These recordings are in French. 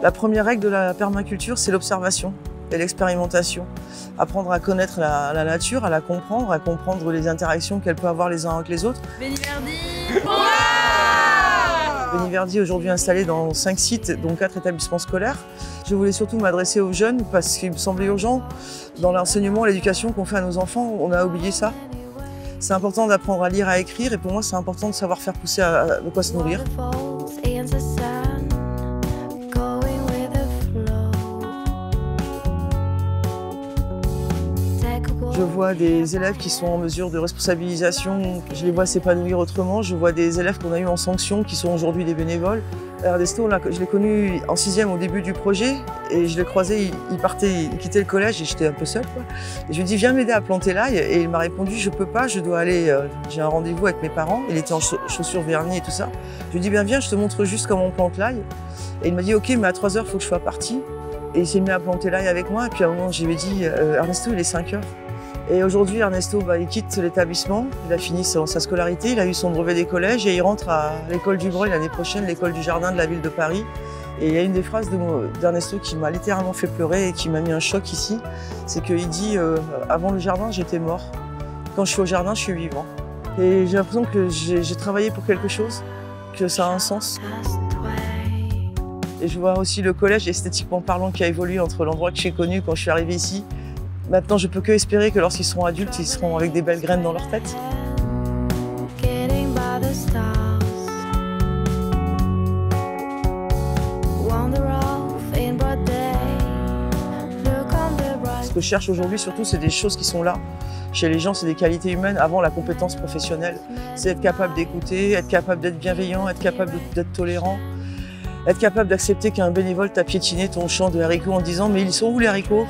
La première règle de la permaculture, c'est l'observation et l'expérimentation. Apprendre à connaître la nature, à comprendre les interactions qu'elle peut avoir les uns avec les autres. Béniverdi, Béniverdi, aujourd'hui installé dans 5 sites, dont 4 établissements scolaires. Je voulais surtout m'adresser aux jeunes parce qu'il me semblait urgent, dans l'enseignement, l'éducation qu'on fait à nos enfants, on a oublié ça. C'est important d'apprendre à lire, à écrire, et pour moi c'est important de savoir faire pousser de quoi se nourrir. Je vois des élèves qui sont en mesure de responsabilisation, je les vois s'épanouir autrement. Je vois des élèves qu'on a eu en sanction qui sont aujourd'hui des bénévoles. Ernesto, je l'ai connu en 6e au début du projet et je l'ai croisé, il quittait le collège et j'étais un peu seule, quoi. Et je lui ai dit viens m'aider à planter l'ail et il m'a répondu je peux pas, je dois aller, j'ai un rendez-vous avec mes parents. Il était en chaussures vernis et tout ça. Je lui ai dit bien viens, je te montre juste comment on plante l'ail. Et il m'a dit ok mais à 3 heures il faut que je sois partie. Et il s'est mis à planter l'ail avec moi et puis à un moment je lui ai dit Ernesto il est 5 heures. Et aujourd'hui, Ernesto, il quitte l'établissement, il a fini sa scolarité, il a eu son brevet des collèges et il rentre à l'école du Breuil l'année prochaine, l'école du jardin de la ville de Paris. Et il y a une des phrases d'Ernesto qui m'a littéralement fait pleurer et qui m'a mis un choc ici, c'est qu'il dit avant le jardin, j'étais mort. Quand je suis au jardin, je suis vivant. Et j'ai l'impression que j'ai travaillé pour quelque chose, que ça a un sens. Et je vois aussi le collège, esthétiquement parlant, qui a évolué entre l'endroit que j'ai connu quand je suis arrivée ici. Maintenant, je peux que espérer que lorsqu'ils seront adultes, ils seront avec des belles graines dans leur tête. Ce que je cherche aujourd'hui, surtout, c'est des choses qui sont là. Chez les gens, c'est des qualités humaines avant la compétence professionnelle. C'est être capable d'écouter, être capable d'être bienveillant, être capable d'être tolérant, être capable d'accepter qu'un bénévole t'a piétiné ton champ de haricots en disant « mais ils sont où les haricots ?»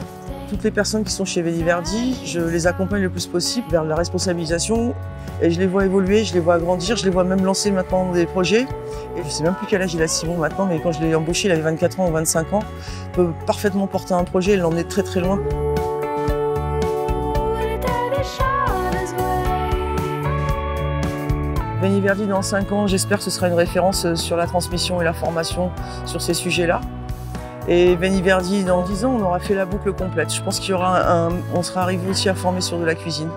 Toutes les personnes qui sont chez Béniverdi, je les accompagne le plus possible vers la responsabilisation et je les vois évoluer, je les vois grandir, je les vois même lancer maintenant des projets. Et je ne sais même plus quel âge il a Simon maintenant, mais quand je l'ai embauché, il avait 24 ans ou 25 ans. Il peut parfaitement porter un projet et l'emmener très très loin. Béniverdi dans 5 ans, j'espère que ce sera une référence sur la transmission et la formation sur ces sujets-là. Et Béniverdi, dans 10 ans, on aura fait la boucle complète. Je pense qu'il y aura on sera arrivé aussi à former sur de la cuisine.